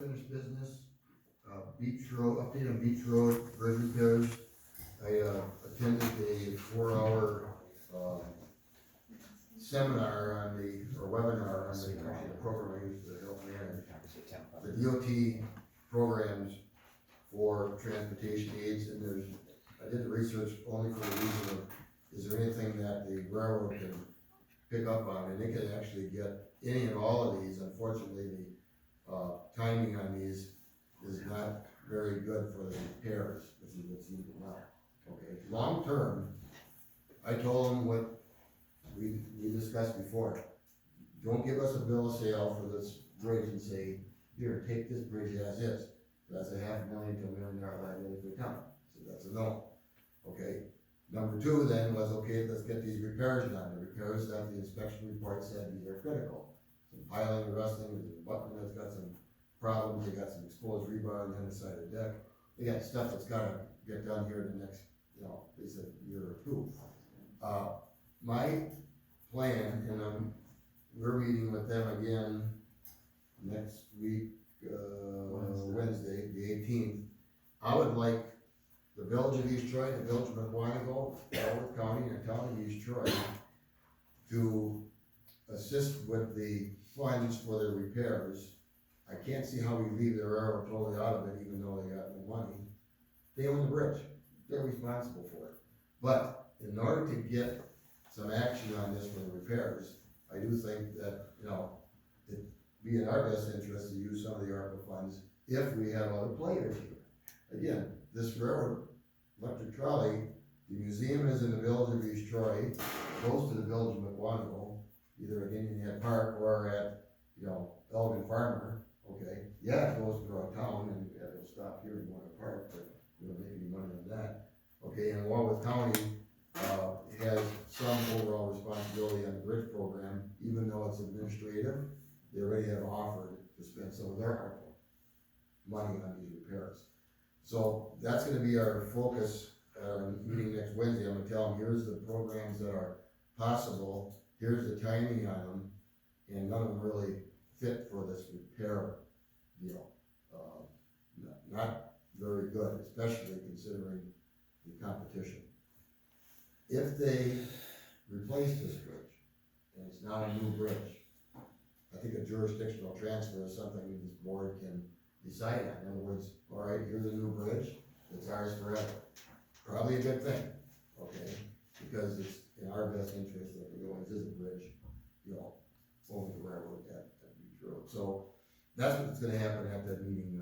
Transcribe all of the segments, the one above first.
Finished business, Beach Road, update on Beach Road, bridge repairs. I, attended a 4-hour, seminar on the, or webinar on the program I use to help manage the DOT programs for transportation aids, and I did the research only for the reason of, is there anything that the railroad can pick up on, and they can actually get any and all of these. Unfortunately, the timing on these is not very good for the repairs, which is what's needed now. Okay, long term, I told them what we discussed before. Don't give us a bill of sale for this bridge and say, here, take this bridge as is. That's $500,000 to $1 million liability for the town. So that's a no. Okay. Number two then was, okay, let's get these repairs done. The repairs that the inspection report said these are critical. Some piling, rusting, there's a button that's got some problems, they got some exposed rebar on the underside of the deck. They got stuff that's gotta get done here in the next, they said year or two. My plan, and we're meeting with them again next week, Wednesday, the 18th. I would like the Village of East Troy, the Village of McWanago, Delaware County, and the County of East Troy to assist with the funds for the repairs. I can't see how we leave the railroad totally out of it, even though they got no money. They own the bridge, they're responsible for it. But in order to get some action on this for the repairs, I do think that, it'd be in our best interest to use some of the ARPA funds if we have other players here. Again, this railroad electric trolley, the museum is in the Village of East Troy, close to the Village of McWanago, either at Indian Head Park or at, Elgin Farmer, okay? Yeah, it goes through our town and it'll stop here in Warner Park, but we don't make any money on that. Okay, and Walworth County, has some overall responsibility on the bridge program, even though it's administrative. They already have offered to spend some of their money on these repairs. So that's gonna be our focus at our meeting next Wednesday. I'm gonna tell them, here's the programs that are possible, here's the timing on them, and none of them really fit for this repair deal. Not very good, especially considering the competition. If they replace this bridge, and it's not a new bridge, I think a jurisdictional transfer is something this board can decide on. In other words, all right, here's a new bridge, it's ours forever. Probably a good thing, okay? Because it's in our best interest that it always is a bridge, over the railroad at Beach Road. So that's what's gonna happen at that meeting,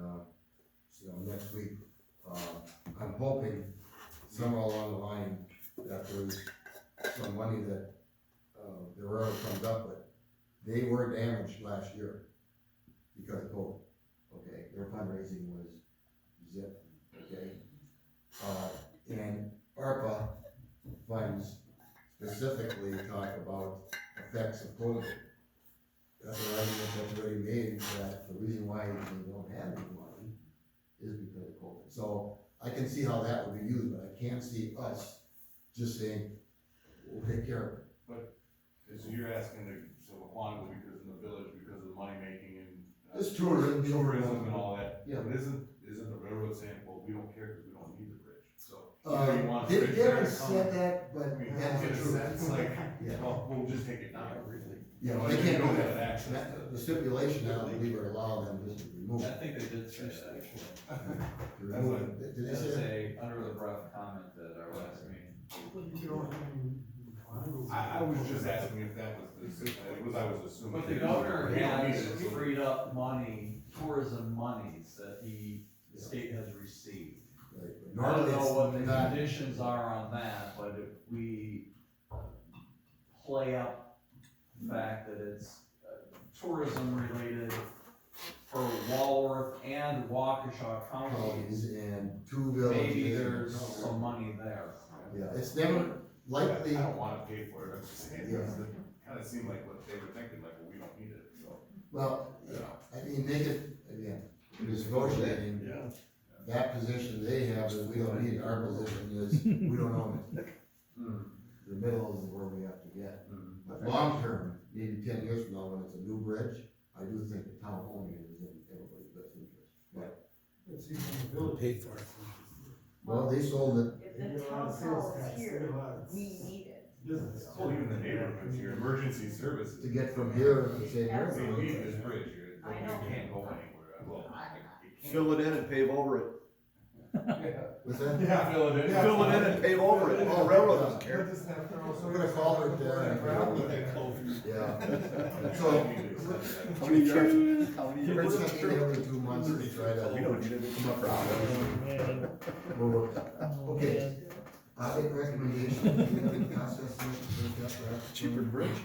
next week. I'm hoping somewhere along the line that there's some money that, the railroad comes up with. They were damaged last year because of COVID, okay? Their fundraising was zip, okay? And ARPA funds specifically talk about effects of COVID. That's an argument that's already made, that the reason why they don't have any money is because of COVID. So I can see how that would be used, but I can't see us just saying, we'll take care of it. But, so you're asking so McWanago because in the village, because of the money making and. It's tourism. Tourism and all that. Yeah. But isn't the railroad saying, well, we don't care because we don't need the bridge, so. either you want a They bridge there haven't to come- said that, but I mean, that's in the a truth. sense, like, Yeah. well, we'll just take it down, really. Yeah, Well, they you can't don't do have that. access to- The stipulation, I don't believe would allow them just to remove I it. think they did say that actually. To remove it. Did they As say that? a under the breath comment at our last meeting. I was just asking if that was I was assuming. But the governor We don't need has it, so- freed up money, tourism monies that the state has received. Right, but I don't normally know what the it's not. conditions are on that, but if we play up the fact that it's tourism related for Walworth and Waukesha counties, Counties and two villages. maybe there's some money there. Yeah, it's never likely. I don't wanna pay for it, I'm just saying, Yeah. it kinda seemed like what they were thinking, like, well, we don't need it, so. Well, I mean, make it, again, just negotiating. Yeah. That position they have is we don't need it, our position is we don't own it. The middle is where we have to get. But long term, maybe 10 years from now, when it's a new bridge, I do think the town owning it is in everybody's best interest. Paid for it. Well, they sold it, If the town hall is here, we need it. Well, even the neighborhoods, your emergency services. to get from here to St. They Mary's. need this bridge, you I know. can't go anywhere, well, you can't. Fill it in and pave over it. What's that? Yeah, fill it in. Fill it in and pave over it. Oh, railroad doesn't care. We're gonna call her there and, yeah. So, we're checking every 2 months to try We to, don't need it to come up for hours. we're working. Okay. Audit recommendation, do you have any process for Cheaper bridge.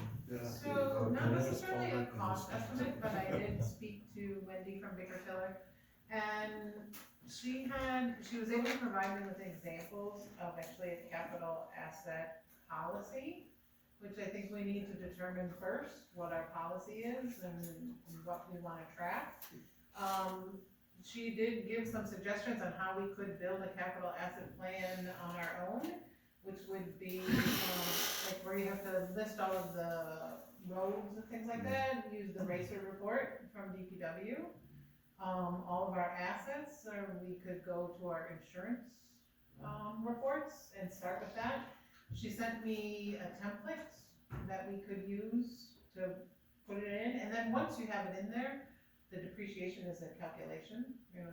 So, not necessarily a cost estimate, but I did speak to Wendy from Baker Tiller, and she was able to provide me with examples of actually a capital asset policy, which I think we need to determine first what our policy is and what we wanna track. She did give some suggestions on how we could build a capital asset plan on our own, which would be, like where you have to list all of the roads and things like that, use the racer report from DPW. All of our assets, or we could go to our insurance, reports and start with that. She sent me a template that we could use to put it in, and then once you have it in there, the depreciation is a calculation,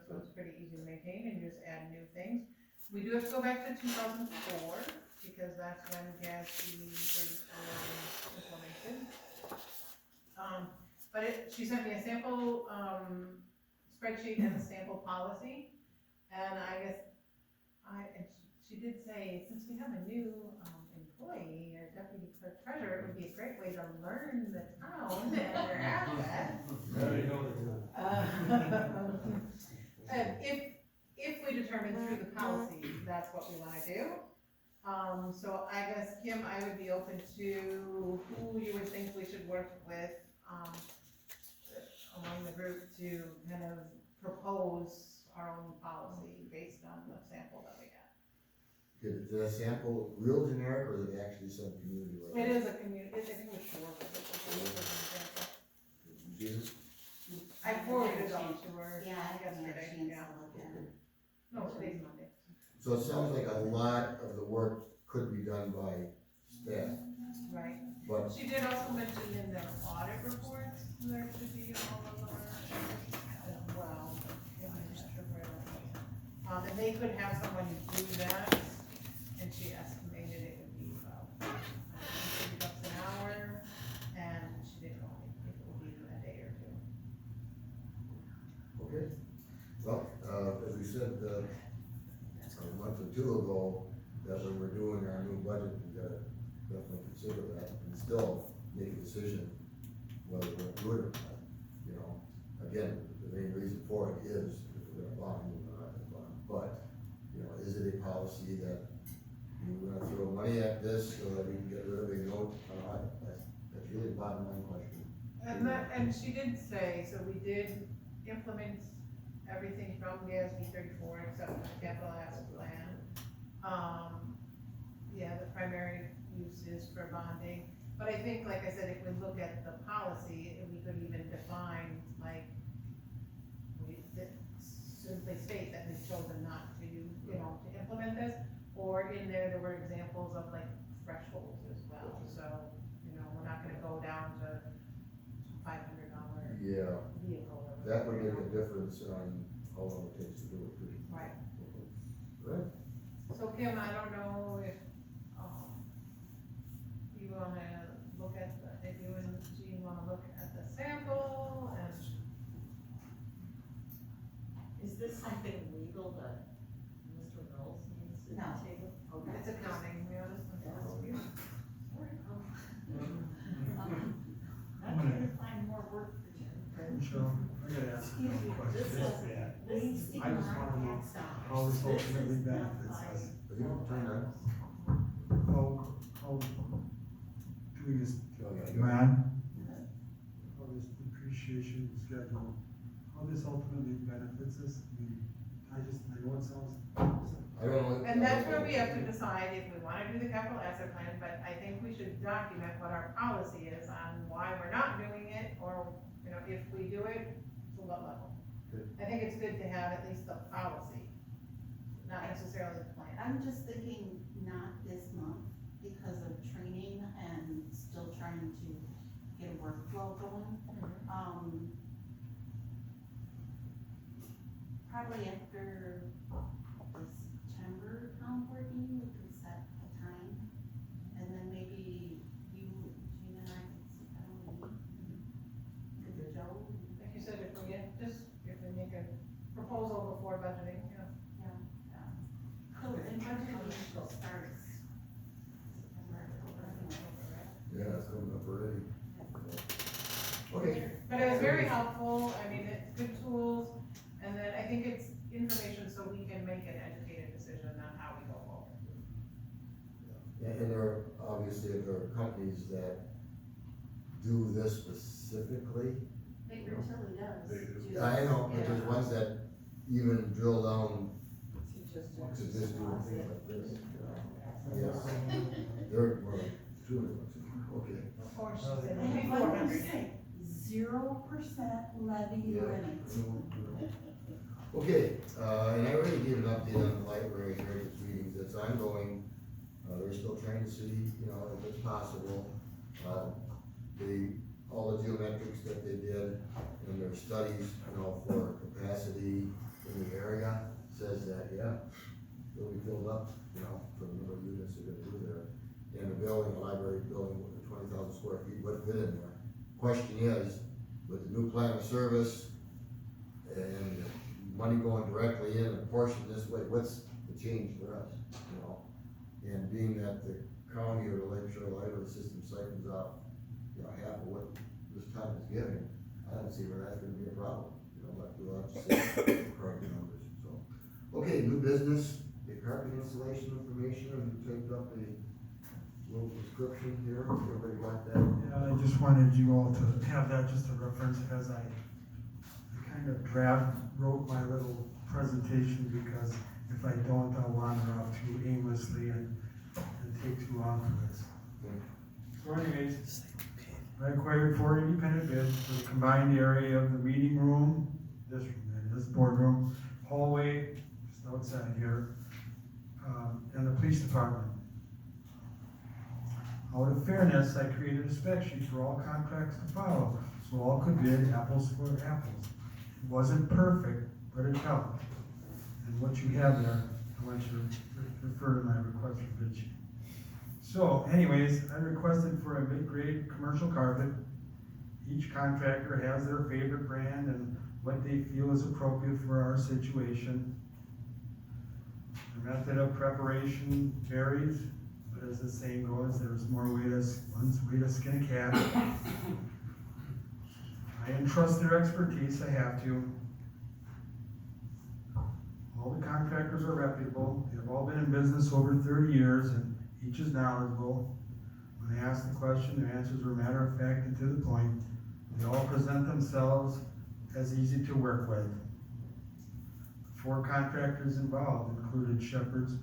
so it's pretty easy to maintain, and you just add new things. We do have to go back to 2004, because that's when GASB 34 was implemented. But she sent me a sample, spreadsheet and a sample policy, and I guess, and she did say, since we have a new, employee, or deputy clerk treasurer, it would be a great way to learn the town and their assets. And if we determine through the policy, that's what we wanna do. So I guess, Kim, I would be open to who you would think we should work with, among the group to kind of propose our own policy based on the sample that we got. Is the sample real generic, or is it actually some community? It is a community, I think it's short, but it's a example. Jesus? I forwarded it all to her Yeah, I haven't had a yesterday, chance yeah. to look at it. No, today's Monday. So it sounds like a lot of the work could be done by staff, Right. but She did also mention in their audit reports, there should be all of our, as well. I'm not sure where that is. And they could have someone do that, and she estimated it would be about $50 an hour, and she didn't know if it would be a day or two. okay. Well, as we said, a month or two ago, that when we're doing our new budget, we gotta definitely consider that and still make a decision whether we're gonna do it or not. You know, again, the main reason for it is if we're gonna bond, we're not gonna bond. But, you know, is it a policy that we're gonna throw money at this so that we can get rid of a note? That's really a bottom line question. And she did say, so we did implement everything from GASB 34 except for the capital asset plan. Yeah, the primary use is for bonding, but I think, like I said, if we look at the policy, we could even define, like, we simply state that we've chosen not to, to implement this, or in there were examples of like thresholds as well, so, we're not gonna go down to $500 Yeah, vehicle. or that would make whatever. a difference on how long it takes to do it too. Right. Right. So Kim, I don't know if, you wanna look at, if you and Jean wanna look at the sample and. Is this something legal that Mr. Mills needs to No. table? It's accounting, this one's you. Not trying to find more work for you. Michelle, I gotta ask you a question. This doesn't, this is. I just wanna know how this ultimately benefits us. Are you gonna turn on? How doing this Oh, yeah. plan, how this depreciation schedule, how this ultimately benefits us. I know it sounds. I don't know. And that's where we have to decide if we wanna do the capital asset plan, but I think we should document what our policy is on why we're not doing it, or, if we do it, to what level. I think it's good to have at least the policy, not necessarily the plan. I'm just thinking not this month because of training and still trying to get a workflow going. Probably after the September town board meeting, we can set a time. And then maybe you, Gina and I can sit down and meet with Joe. Like you said, if we make a proposal before budgeting, you know. So, and budgeting usually starts September, October, right? Yeah, it's coming up already. Okay. But it was very helpful, I mean, it's good tools, and then I think it's information so we can make an educated decision on how we go forward. And there are, obviously, there are companies that do this specifically. Baker Tilly does. They do. do I this, know, but there's yeah. ones that even drill down To just to just doing things like this. Yes. They're, well, $200. Okay. Or she Oh, said And maybe what did 400. you say? 0% levy Yeah. limit. Okay, and I already gave an update on the library and heritage meetings, that's ongoing. They're still trying to see, you know, if it's possible. All the geometrics that they did in their studies, you know, for capacity in the area, says that, yeah, it'll be filled up, you know, for the number of units they're gonna do there. And the building, the library building with the 20,000 square feet would fit in there. Question is, with the new plan of service and money going directly in a portion this way, what's the change for us, you know? And being that the county or the Lake Shore Library System siphons off, you know, half of what this town is giving, I don't see where that's gonna be a problem, you know, but we'll have to see current numbers, so. Okay, new business, the carpet installation information, and we typed up a little description here, everybody got that? Yeah, I just wanted you all to have that just a reference as I kind of wrote my little presentation, because if I don't, I'll wander off too aimlessly and take too long for this. So anyways, I acquired 4 independent bids for the combined area of the meeting room, this boardroom, hallway, just outside here, and the police department. Out of fairness, I created a spec sheet for all contracts to follow, so all could bid apples for apples. It wasn't perfect, but it helped. And what you have there, I want you to refer to my request for bid sheet. So anyways, I requested for a mid-grade commercial carpet. Each contractor has their favorite brand and what they feel is appropriate for our situation. The method of preparation varies, but as the saying goes, there's one way to skin a cat. I entrust their expertise, I have to. All the contractors are reputable, they've all been in business over 30 years, and each is knowledgeable. When they ask the question, their answers were matter of fact and to the point. They all present themselves as easy to work with. The 4 contractors involved included Shepherd's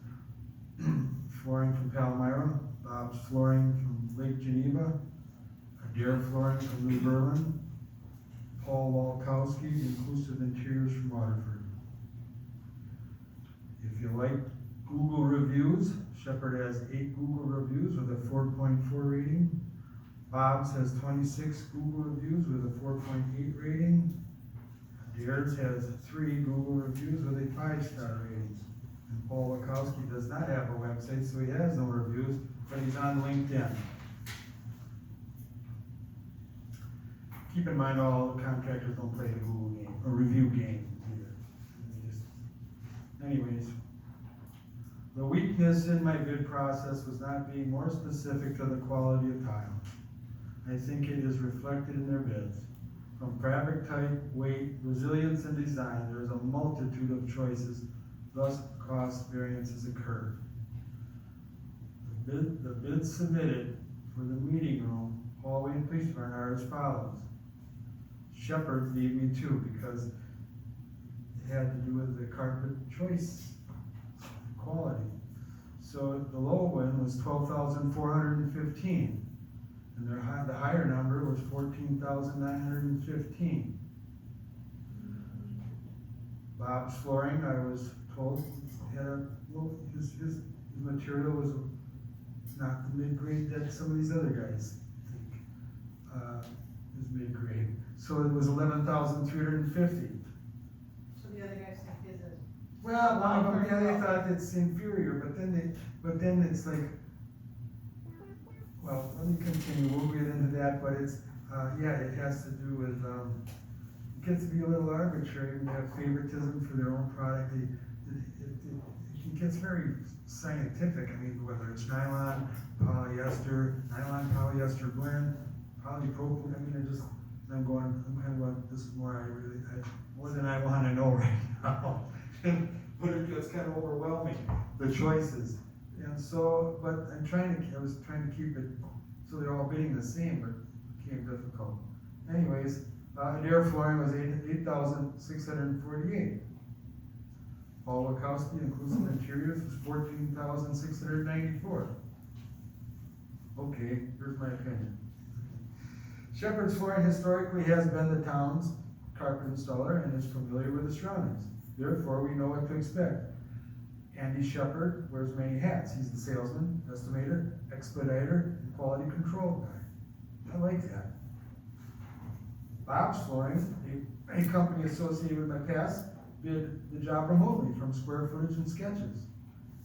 Flooring from Palmyra, Bob's Flooring from Lake Geneva, Adair Flooring from New Berlin, Paul Walkowski, Inclusive Interiors from Waterford. If you like Google reviews, Shepherd has 8 Google reviews with a 4.4 rating. Bob's has 26 Google reviews with a 4.8 rating. Adair's has 3 Google reviews with a 5-star rating. And Paul Walkowski does not have a website, so he has no reviews, but he's on LinkedIn. Keep in mind, all the contractors don't play the Google game, or review game either. Anyways, the weakness in my bid process was not being more specific to the quality of tile. I think it is reflected in their bids. From fabric type, weight, resilience, and design, there is a multitude of choices, thus cost variances occur. The bids submitted for the meeting room, hallway, and police department are as follows. Shepherd gave me 2 because it had to do with the carpet choice quality. So the low one was 12,415, and the higher number was 14,915. Bob's Flooring, I was told, had a, well, his material was not the mid-grade that some of these other guys think, is mid-grade. So it was 11,350. So the other guys think his is, Well, one of them, yeah, they thought it's inferior, but then it's like, well, let me continue, we'll get into that, but it's, yeah, it has to do with, it gets to be a little arbitrary, when you have favoritism for their own product, it gets very scientific, I mean, whether it's nylon, polyester blend, polypropylene, I mean, I'm kind of going, this is more more than I wanna know right now. But it gets kind of overwhelming, the choices. And so, but I was trying to keep it, so they're all bidding the same, but it became difficult. Anyways, Adair Flooring was 8,648. Paul Wachowski, Inclusive Interiors, was 14,694. Okay, here's my opinion. Shepherd's Flooring historically has been the town's carpet installer and is familiar with the surroundings. Therefore, we know what to expect. Andy Shepherd wears many hats. He's the salesman, estimator, expediter, and quality control guy. I like that. Bob's Flooring, a company associated with my past, did the job remotely from square footage and sketches.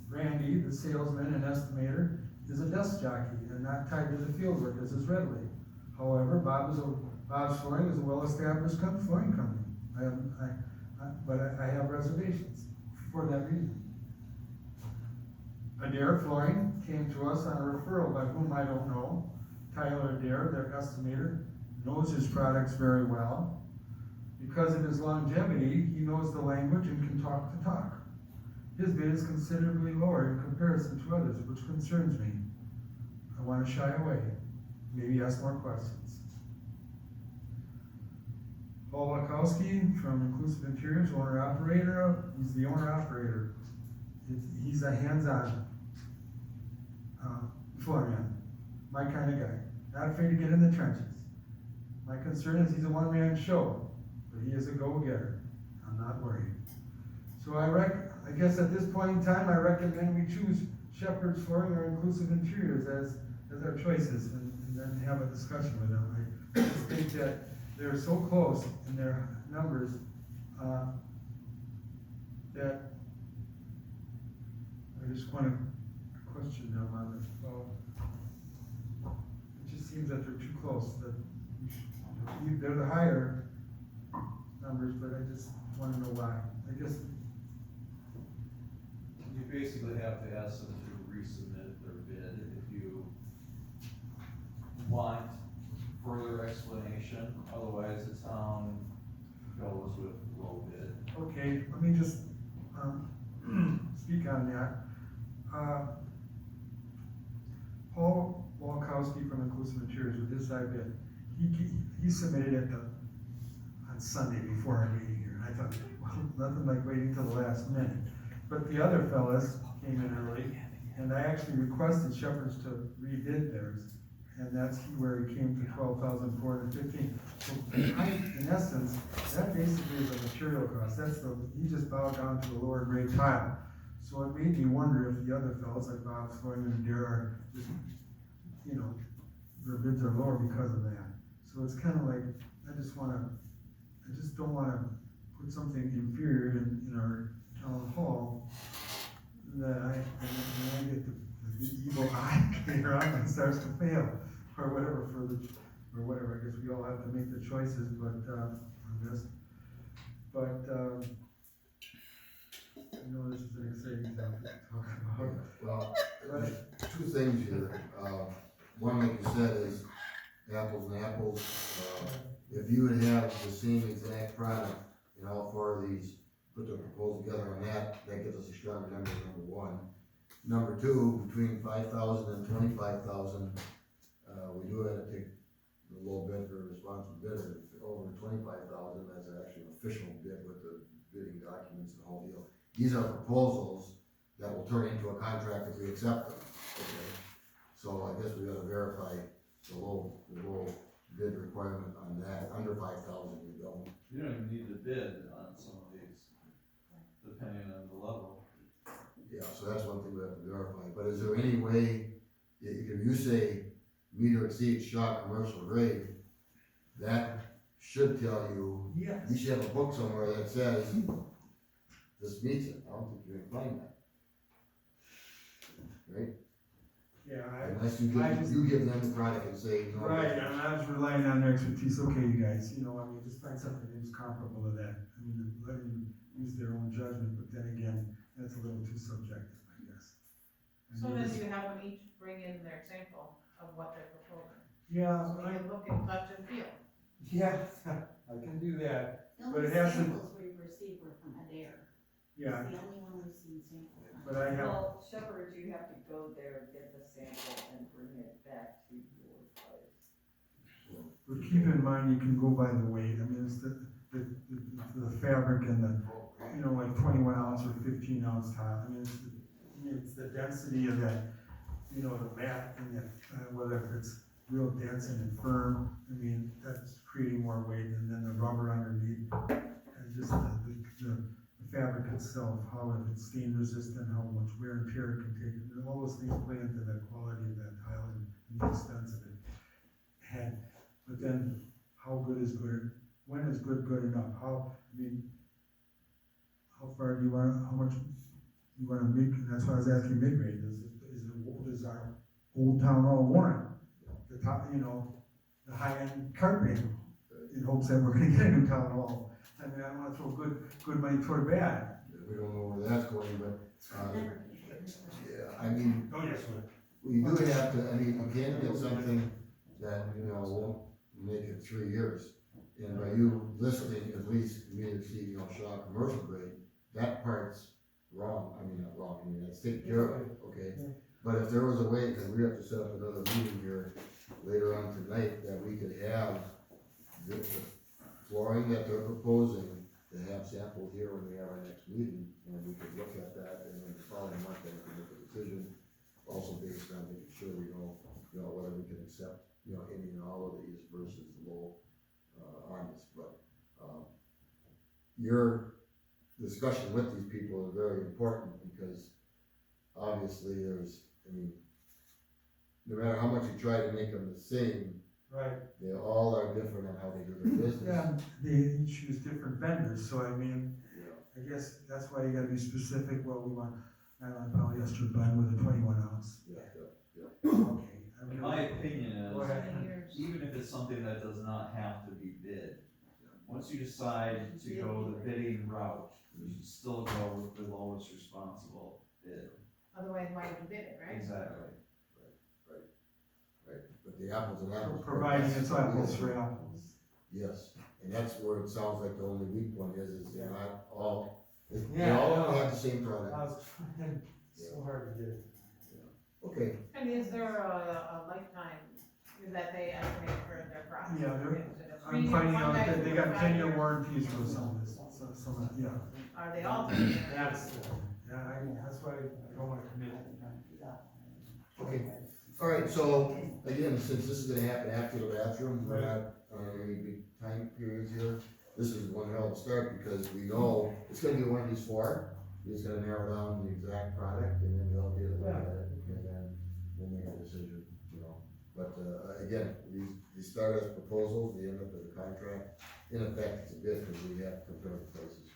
Randy, the salesman and estimator, is a desk jockey and not tied to the field work as is readily. However, Bob's Flooring is a well-established flooring company. But I have reservations for that reason. Adair Flooring came to us on a referral by whom I don't know. Tyler Adair, their estimator, knows his products very well. Because of his longevity, he knows the language and can talk the talk. His bid is considerably lower in comparison to others, which concerns me. I want to shy away, maybe ask more questions. Paul Wachowski from Inclusive Interiors, owner-operator, he's the owner-operator. He's a hands-on foreman, my kind of guy, not afraid to get in the trenches. My concern is he's a one-man show, but he is a go-getter. I'm not worried. So I guess at this point in time, I recommend we choose Shepherd's Flooring or Inclusive Interiors as our choices and then have a discussion with them. I just think that they're so close in their numbers that I just want to question them on this. Well, it just seems that they're too close, that they're the higher numbers, but I just want to know why. I guess You basically have to ask them to resubmit their bid if you want further explanation, otherwise the town goes with low bid. okay, let me just speak on that. Paul Walkowski from Inclusive Interiors with his side bid, he submitted it on Sunday before our meeting here, and I thought, well, nothing like waiting till the last minute. But the other fellas came in early, and I actually requested Shepherd's to rebid theirs, and that's where he came to 12,415. So in essence, that basically is a material cost. He just bowed down to a lower grade tile. So it made me wonder if the other fellows like Bob's Flooring and Adair are just, their bids are lower because of that. So it's kind of like, I just don't wanna put something inferior in our town hall that I get the evil eye here on and starts to fail, or whatever I guess we all have to make the choices, but, on this. But, I know this is an exciting topic to talk about. Well, there's two things here. One, like you said, is apples and apples. If you would have the same exact product in all four of these, put the proposal together on that gives us a stronger number, number one. Number two, between 5,000 and 25,000, we do have to take the low bid for a responsible bidder. Over 25,000, that's actually an official bid with the bidding documents and the whole deal. These are proposals that will turn into a contract if we accept them, okay? So I guess we gotta verify the low bid requirement on that. Under 5,000, we don't. You don't even need to bid on some of these. so that's one thing we have to verify, but is there any way, if you say meet or exceed shop commercial grade, that should tell you, Yes. you should have a book somewhere that says, this meets it, I don't think you're gonna find that. Right? Yeah, Unless you I give, just- you give them the product and say, no. right, and I was relying on their expertise, okay, you guys, you know, I mean, just find something that's comparable to that. I mean, let them use their own judgment, but then again, that's a little too subjective, I guess. And So they then just- you have them each bring in their sample of what they're proposing. Yeah, So we can look and touch and feel. yeah, I can do that, The But only it has to- samples we've received were from Adair. yeah, It's the only one we've seen samples from. but I have, Well, Shepherd, you have to go there, get the sample and bring it back to your place. but keep in mind, you can go by the weight, I mean, it's the fabric and the, you know, like 21 ounce or 15 ounce tile, I mean, it's the density of that, you know, the mat and the, whether it's real dense and firm, I mean, that's creating more weight, and then the rubber underneath, and just the fabric itself, how it's stain resistant, how much wear and tear it can take, and all those things play into the quality of that tile and the expense of it. And, but then, how good is good, when is good good enough, how, I mean, how far do you want, how much you wanna make, and that's why I was asking mid-grade, is our Old Town Hall warrant? The top, you know, the high-end carpet, in hopes that we're gonna get a new town hall. I mean, I don't wanna throw good money toward bad. We don't know where that's going, but, Never. yeah, I mean, Oh, yes, sir. we do have to, I mean, you can't get something that, you know, won't make it 3 years. And by you listing at least meet or exceed, you know, shop commercial grade, that part's wrong, I mean, not wrong, I mean, that's taken care of, okay? But if there was a way, because we have to set up another meeting here later on tonight, that we could have the flooring that they're proposing, to have samples here when we have our next meeting, and we could look at that, and then the following month, then we can make a decision, also based on making sure we know, whether we can accept, any and all of these versus low, on this, but, your discussion with these people is very important, because obviously there's, I mean, no matter how much you try to make them the same, Right. they all are different on how they do their business. Yeah, they each use different vendors, so I mean, Yeah. I guess that's why you gotta be specific, well, we want nylon polyester blend with a 21 ounce. Yeah. Okay. In my opinion Go is, ahead. Many years. even if it's something that does not have to be bid, once you decide to go the bidding route, you should still go with the lowest responsible bid. Otherwise, why would you bid it, right? Exactly. Right, but the apples and apples. Providing it's apples for apples. Yes, and that's where it sounds like the only weak point is they're not all, they Yeah, all I know. have the same product. was trying so hard to get it. Okay, And is there a lifetime that they estimate for their product? Yeah, they're- Is it a I'm 3-year, finding one out guy that they for got 5 10-year years? warranties for some of this, some of, yeah. Are they all 10 years? That's why I don't wanna commit. okay, all right, so, again, since this is gonna happen after the bathroom, we're not on any big time periods here. This is one hell of a start, because we know it's gonna be one of these 4, we're just gonna narrow down the exact product, and then they'll get a look at it, and then we'll make a decision, But, again, these start as proposals, they end up as a contract, in effect, it's a bid, because we have to compare the prices,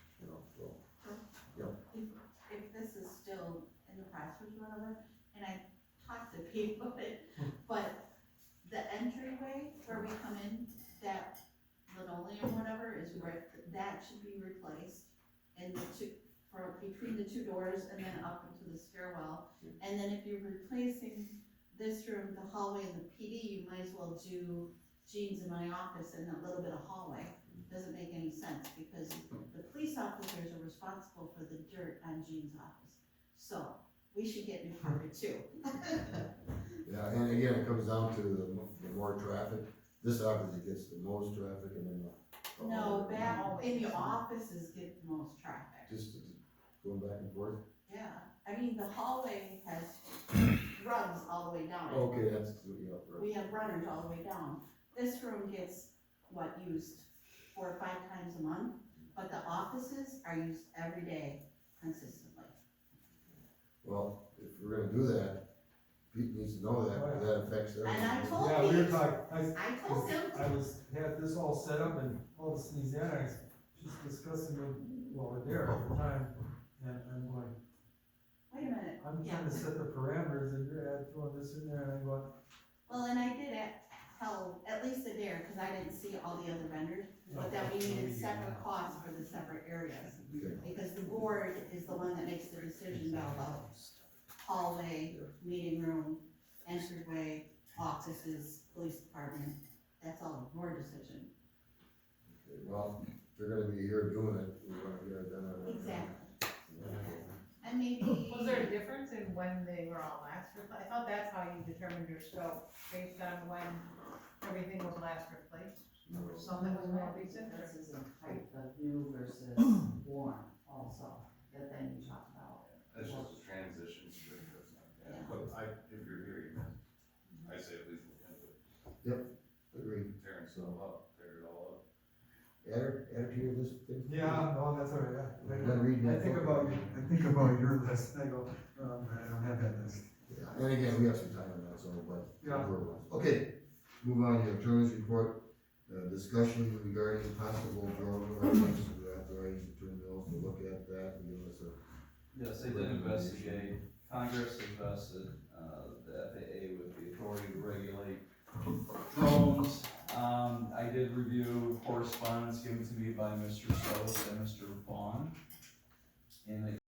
so. If this is still in the process or whatever, and I talked to people about it, but the entryway where we come in, that linoleum, whatever, is right, that should be replaced. And between the 2 doors and then up into the stairwell. And then if you're replacing this room, the hallway and the PD, you might as well do Jean's in my office and a little bit of hallway. Doesn't make any sense, because the police officers are responsible for the dirt on Jean's office. So, we should get new carpet too. Yeah, and again, it comes down to the more traffic, this obviously gets the most traffic, and then the. No, back in the offices get the most traffic. Just going back and forth? Yeah, I mean, the hallway has runs all the way down. Okay, that's, yeah, right. We have runners all the way down. This room gets, used 4 or 5 times a month, but the offices are used every day consistently. Well, if we're gonna do that, Pete needs to know that, because that affects everything. And I told Yeah, we were Pete, talking, I told him, had this all set up and all this, these annex, just discussing with, well, with Derek at the time, and I'm going, wait a minute, I'm yeah. trying to set the parameters and you're throwing this in there, and I'm going, Well, and I did tell at least Adair, cause I didn't see all the other vendors, but that we needed separate costs for the separate areas. Okay. Because the board is the one that makes the decision about hallway, meeting room, entryway, offices, police department, that's all a board decision. Okay, well, if they're gonna be here doing it, we wanna get it done. on that. Exactly. And maybe. Was there a difference in when they were all last replaced? I thought that's how you determined your scope, based on when everything was last replaced. Some that was more recent, or? This is a type of new versus worn also, that then you talk about. That's just a transition, sure, that's not, yeah, Yeah. but if you're here, you can, I say at least look into it, Agreed. tearing stuff up, tear it all up. Add to your list of things? yeah, no, that's all right, Done reading I that think book? about your list, and I go, I don't have that list. Yeah, and again, we have some time on that, so, but. Yeah. Okay, move on to the attorney's report, discussion regarding possible drone license, we authorize Attorney Mills to look at that and give us a. Yes, they did investigate. Congress invested, the FAA with the authority to regulate drones. I did review correspondence given to me by Mr. Sos and Mr. Vaughn in the